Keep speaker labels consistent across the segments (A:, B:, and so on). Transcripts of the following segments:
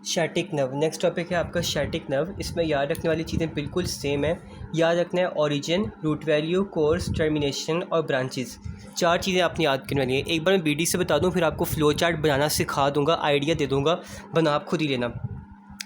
A: Sciatic nerve. Next topic है आपका sciatic nerve. इसमें याद रखने वाली चीज़ें बिल्कुल सेम है। याद रखना है origin, root value, course, termination और ब्रांचेस। 4 चीज़ें आपने याद करने वाली हैं। एक बार मैं बीडी से बता दूं, फिर आपको फ्लो चार्ट बनाना सिखा दूंगा, आइडिया दे दूंगा, बना आप खुद ही लेना।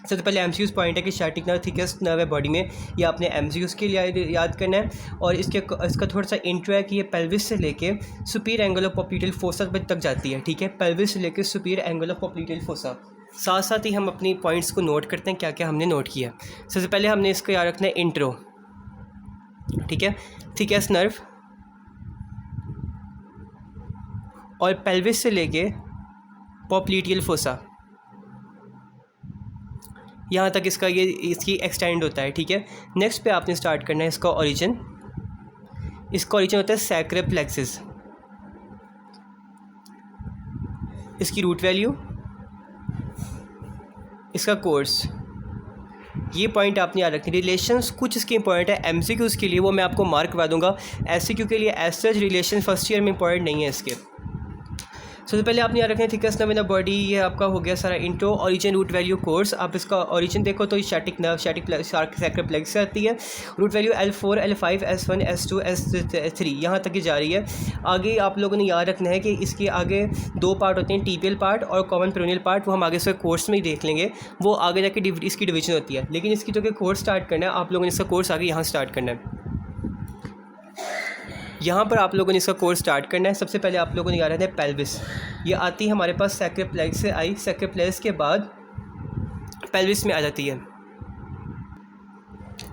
A: सबसे पहले एमसीक्यूज़ पॉइंट है कि शैटिक नर्व थिकेस्ट नर्व है बॉडी में। ये आपने एमसीक्यूज़ के लिए याद करना है। और इसका थोड़ा सा इंट्रो है कि ये पेल्विस से लेके superior angle of popliteal fossa तक जाती है। ठीक है, पेल्विस से लेके superior angle of popliteal fossa. साथ साथ ही हम अपनी पॉइंट्स को नोट करते हैं, क्या क्या हमने नोट किया। सबसे पहले हमने इसको याद रखना है इंट्रो। ठीक है, थिकेस्ट नर्व और पेल्विस से लेके पॉप्लिटियल फोसा, यहाँ तक इसकी एक्सटेंड होता है। ठीक है, नेक्स्ट पे आपने स्टार्ट करना है इसका ओरिजिन। इसका ओरिजिन होता है सैक्रम प्लेक्सिस। इसकी रूट वैल्यू, इसका कोर्स, ये पॉइंट आपने याद रखनी। रिलेशंस कुछ इसके इंपॉर्टेंट है एमसीक्यूज़ के लिए, वो मैं आपको मार्क करवा दूंगा। एससीक्यू के लिए as such relation first year में इंपॉर्टेंट नहीं है इसके। सबसे पहले आपने याद रखना है thickest nerve in the body. ये आपका हो गया सारा intro, origin, root value, course. आप इसका ओरिजिन देखो तो शैटिक नर्व, सैक्रम प्लेक्सिस से आती है। Root value L4, L5, S1, S2, S3 यहाँ तक ही जा रही है। आगे आप लोगों ने याद रखना है कि इसके आगे 2 पार्ट होते हैं, टीपियल पार्ट और कॉमन पेरोनियल पार्ट। वो हम आगे इसका कोर्स में ही देख लेंगे, वो आगे जाके इसकी डिवीजन होती है। लेकिन इसकी जो कि कोर्स स्टार्ट करना है, आप लोगों ने इसका कोर्स आगे यहाँ स्टार्ट करना है। यहाँ पर आप लोगों ने इसका कोर्स स्टार्ट करना है। सबसे पहले आप लोगों ने याद रखना है पेल्विस। ये आती है हमारे पास सैक्रम प्लेक्सिस से आई, सैक्रम प्लेक्सिस के बाद पेल्विस में आ जाती है।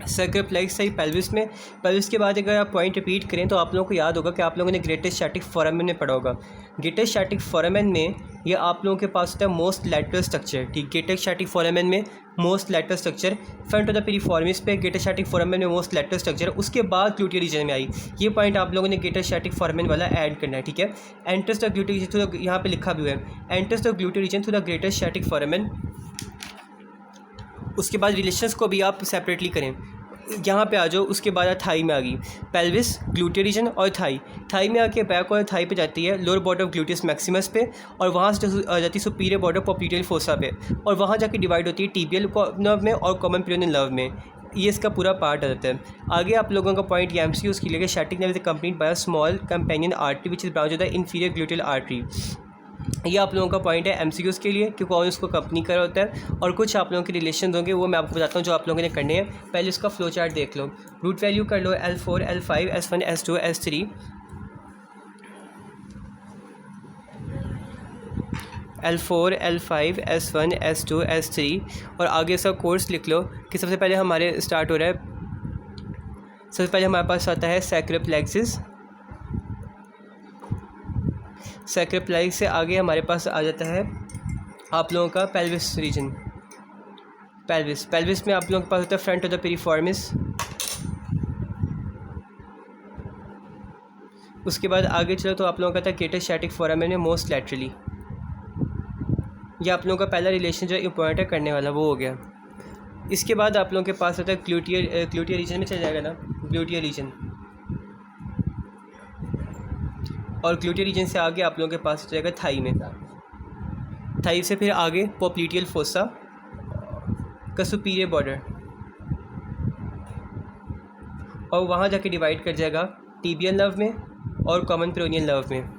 A: सैक्रम प्लेक्सिस से पेल्विस में, पेल्विस के बाद अगर आप पॉइंट रिपीट करें तो आप लोगों को याद होगा कि आप लोगों ने ग्रेटेस्ट शैटिक फोरामेन में पढ़ा होगा। ग्रेटेस्ट शैटिक फोरामेन में ये आप लोगों के पास होता है मोस्ट लैटरल स्ट्रक्चर। ठीक, ग्रेटेस्ट शैटिक फोरामेन में most lateral structure, front of the piriformis पे ग्रेटेस्ट शैटिक फोरामेन में मोस्ट लैटरल स्ट्रक्चर। उसके बाद ग्लूटियल रीजन में आई। ये पॉइंट आप लोगों ने ग्रेटेस्ट शैटिक फोरामेन वाला ऐड करना है। ठीक है, enters the gluteal region through, यहाँ पे लिखा भी है enters the gluteal region through the greatest sciatic foramen. उसके बाद रिलेशंस को भी आप सेपरेटली करें। यहाँ पे आ जाओ, उसके बाद थाई में आ गई पेल्विस, ग्लूटियल रीजन और थाई। थाई में आके बैक और थाई पे जाती है lower border of gluteus Maximus पे, और वहाँ से आ जाती है सुपीरियर बॉर्डर पॉप्लिटेल फोसा पे, और वहाँ जाके डिवाइड होती है टीबियल नर्व में और कॉमन पेरोनियल नर्व में। ये इसका पूरा पार्ट आ जाता है। आगे आप लोगों का पॉइंट ये एमसीक्यूज़ के लिए sciatic nerve is complete bye a small companion artery which is branch of the inferior gluteal artery. ये आप लोगों का पॉइंट है एमसीक्यूज़ के लिए कि कौन उसको कंपनी कर होता है। और कुछ आप लोगों के रिलेशन होंगे, वो मैं आपको बताता हूँ जो आप लोगों ने करने हैं। पहले इसका फ्लो चार्ट देख लो। रूट वैल्यू कर लो L4, L5, S1, S2, S3। L4, L5, S1, S2, S3 और आगे इसका कोर्स लिख लो कि सबसे पहले हमारे स्टार्ट हो रहा है। सबसे पहले हमारे पास आता है सैक्रम प्लेक्सिस। सैक्रम प्लेक्सिस से आगे हमारे पास आ जाता है आप लोगों का पेल्विस रीजन। पेल्विस में आप लोगों के पास होता है फ्रंट ऑफ द पिरिफॉर्मिस। उसके बाद आगे चलो तो आप लोगों का था ग्रेटेस्ट शैटिक फोरामेन में मोस्ट लैटरली। ये आप लोगों का पहला रिलेशन जो इंपॉर्टेंट है करने वाला, वो हो गया। इसके बाद आप लोगों के पास होता है ग्लूटियल रीजन में चल जाएगा ना, ग्लूटियल रीजन। और ग्लूटियल रीजन से आगे आप लोगों के पास हो जाएगा थाई में। थाई से फिर आगे पॉप्लिटियल फोसा का सुपीरियर बॉर्डर, और वहाँ जाके डिवाइड कर जाएगा टीबियल नर्व में और कॉमन पेरोनियल नर्व में।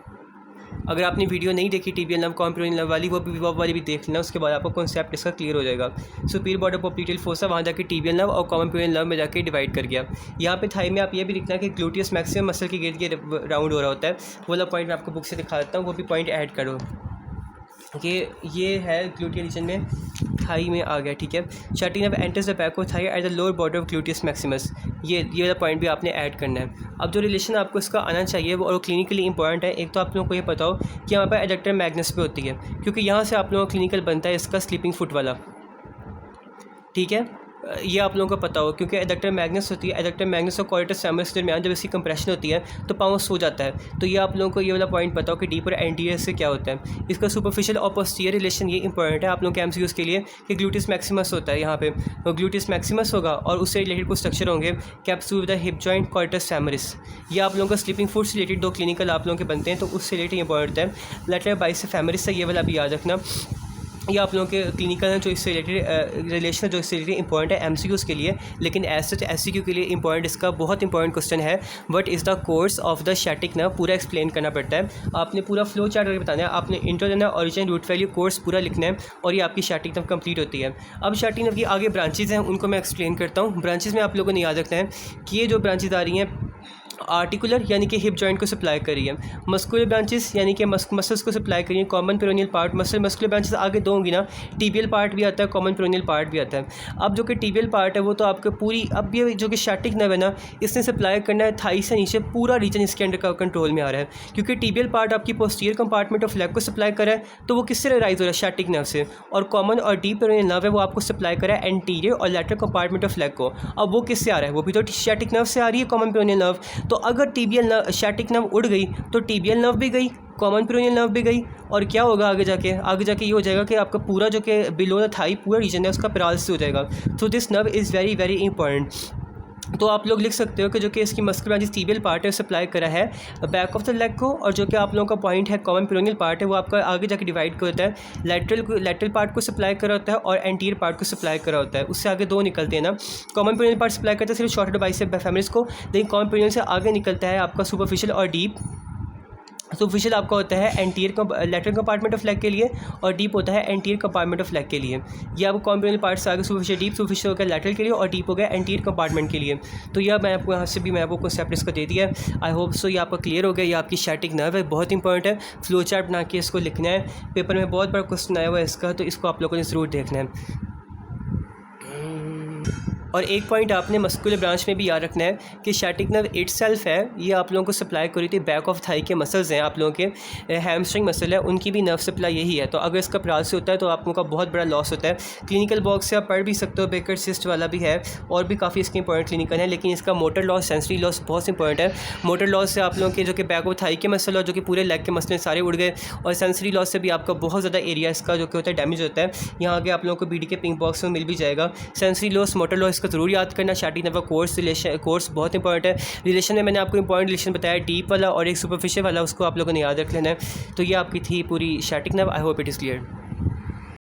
A: अगर आपने वीडियो नहीं देखी tibial nerve common peroneal nerve वाली, वो वाली भी देख लेना। उसके बाद आपको कॉन्सेप्ट इसका क्लियर हो जाएगा। सुपीरियर बॉर्डर पॉप्लिटियल फोसा, वहाँ जाके टीबियल नर्व और कॉमन पेरोनियल नर्व में जाके डिवाइड कर गया। यहाँ पे थाई में आप ये भी लिखना कि ग्लूटियस मैक्सिमम मसल के गिर्द राउंड हो रहा होता है। वो वाला पॉइंट मैं आपको बुक से दिखा देता हूँ, वो भी पॉइंट ऐड करो कि ये है ग्लूटियल रीजन में थाई में आ गया। ठीक है, sciatic nerve enters the back of thigh at the lower border of gluteus Maximus. ये वाला पॉइंट भी आपने ऐड करना है। अब जो रिलेशन आपको इसका आना चाहिए वो और क्लिनिकली इंपॉर्टेंट है। एक तो आप लोगों को ये पता हो कि हमारे पास एडक्टर मैग्नस पे होती है, क्योंकि यहाँ से आप लोगों को क्लिनिकल बनता है इसका स्लीपिंग फुट वाला। ठीक है, ये आप लोगों को पता हो क्योंकि एडक्टर मैग्नस होती है। एडक्टर मैग्नस और कॉरिटस फैमस के दरमियान जब इसकी कंप्रेशन होती है तो पाँव सो जाता है। तो ये आप लोगों को ये वाला पॉइंट पता हो कि डीप और एंटीरियर से क्या होता है। इसका सुपरफिशियल और पोस्टीरियर रिलेशन ये इंपॉर्टेंट है आप लोगों के एमसीक्यूज़ के लिए कि ग्लूटिस मैक्सिमस होता है। यहाँ पे तो ग्लूटिस मैक्सिमस होगा और उससे रिलेटेड कुछ स्ट्रक्चर होंगे capsule with the hip joint, quadratus femoris. ये आप लोगों का स्लीपिंग फुट से रिलेटेड 2 क्लिनिकल आप लोगों के बनते हैं, तो उससे रिलेटेड इंपॉर्टेंट है। लेटरल बाइसेप्स फैमरिस से ये वाला भी याद रखना। ये आप लोगों के क्लिनिकल है जो इससे रिलेटेड रिलेशन है जो इससे रिलेटेड इंपॉर्टेंट है एमसीक्यूज़ के लिए, लेकिन एज सच एससीक्यू के लिए इंपॉर्टेंट इसका बहुत इंपॉर्टेंट क्वेश्चन है। What is the course of the static nerve, पूरा एक्सप्लेन करना पड़ता है, आपने पूरा फ्लो चार्ट करके बताना है, आपने इंट्रो देना है, ओरिजिन रूट वैल्यू कोर्स पूरा लिखना है, और ये आपकी स्टैटिक नर्व कंप्लीट होती है। अब स्टैटिक नर्व की आगे ब्रांचेज़ हैं, उनको मैं एक्सप्लेन करता हूँ। ब्रांचेज़ में आप लोगों ने याद रखना है कि ये जो ब्रांचेज़ आ रही हैं आर्टिकुलर यानी कि हिप जॉइंट को सप्लाई करी है, मस्कुलर ब्रांचेस यानी कि मसल्स को सप्लाई करी है, common peroneal part muscular branches आगे दो होंगी ना, टिबियल पार्ट भी आता है, कॉमन पेरोनियल पार्ट भी आता है। अब जो कि टिबियल पार्ट है वो तो आपके पूरी, अब ये जो कि स्टैटिक नर्व है ना, इसने सप्लाई करना है थाई से नीचे, पूरा रीजन इसके अंडर का कंट्रोल में आ रहा है, क्योंकि टिबियल पार्ट आपकी पोस्टीरियर कंपार्टमेंट ऑफ लेग को सप्लाई कर रहा है, तो वो किससे राइज हो रहा है, स्टैटिक नर्व से। और कॉमन और डीप पेरोनियल नर्व है वो आपको सप्लाई कर रहा है एंटीरियर और लैटरल कंपार्टमेंट ऑफ लेग को। अब वो किससे आ रहा है, वो भी तो स्टैटिक नर्व से आ रही है, कॉमन पेरोनियल नर्व। तो अगर टिबियल स्टैटिक नर्व उड़ गई तो टिबियल नर्व भी गई, कॉमन पेरोनियल नर्व भी गई, और क्या होगा आगे जाके ये हो जाएगा कि आपका पूरा जो कि बिलो द थाई पूरा रीजन है उसका पैरालिसिस हो जाएगा। तो this nerve is very very important. तो आप लोग लिख सकते हो कि जो कि इसकी मस्कुलर ब्रांचेस टिबियल पार्ट है सप्लाई करा है बैक ऑफ द लेग को, और जो कि आप लोगों का पॉइंट है कॉमन पेरोनियल पार्ट है वो आपका आगे जाके डिवाइड कर होता है, लैटरल पार्ट को सप्लाई करा होता है और एंटीरियर पार्ट को सप्लाई करा होता है। उससे आगे दो निकलते हैं ना, कॉमन पेरोनियल पार्ट सप्लाई करता है सिर्फ शॉर्टेड बाइसेप फेमोरिस को, लेकिन कॉमन पेरोनियल से आगे निकलता है आपका सुपरफिशियल और डीप। सुपरफिशियल आपका होता है anterior lateral compartment of leg के लिए, और डीप होता है एंटीरियर कंपार्टमेंट ऑफ लेग के लिए। ये आपको कॉम्पेरियल पार्ट से आगे सुपरफिशियल डीप, सुपरफिशियल हो गया लैटरल के लिए और डीप हो गया एंटीरियर कंपार्टमेंट के लिए। तो यह मैं आपको यहाँ से भी मैं आपको कॉन्सेप्ट इसका दे दिया है। आई होप सो ये आपका क्लियर हो गया। ये आपकी स्टैटिक नर्व है, बहुत इंपॉर्टेंट है, फ्लो चार्ट बना के इसको लिखना है, पेपर में बहुत बड़ा क्वेश्चन आया हुआ है इसका, तो इसको आप लोगों ने ज़रूर देखना है। और एक पॉइंट आपने मस्कुलर ब्रांच में भी याद रखना है कि स्टैटिक नर्व इटसेल्फ है, ये आप लोगों को सप्लाई करी थी बैक ऑफ थाई के मसल्स हैं, आप लोगों के हैमस्ट्रिंग मसल है उनकी भी नर्व सप्लाई यही है। तो अगर इसका पैरालिसिस होता है तो आप लोगों का बहुत बड़ा लॉस होता है। क्लिनिकल बॉक्स से आप पढ़ भी सकते हो, बेकर सिस्ट वाला भी है, और भी काफ़ी इसके इंपॉर्टेंट क्लिनिकल है, लेकिन इसका मोटर लॉस, सेंसरी लॉस बहुत इंपॉर्टेंट है। मोटर लॉस से आप लोगों के जो कि बैक ऑफ थाई के मसल और जो कि पूरे लेग के मसल सारे उड़ गए, और सेंसरी लॉस से भी आपका बहुत ज़्यादा एरिया इसका जो कि होता है डैमेज होता है। यहाँ आगे आप लोगों को बीडी के पिंक बॉक्स में मिल भी जाएगा। सेंसरी लॉस, मोटर लॉस इसका ज़रूर याद करना। Static nerve course relation, course बहुत इंपॉर्टेंट है। रिलेशन में मैंने आपको इंपॉर्टेंट रिलेशन बताया, डीप वाला और एक सुपरफिशियल वाला, उसको आप लोगों ने याद रख लेना है। तो ये आपकी थी पूरी static nerve. I hope it is clear.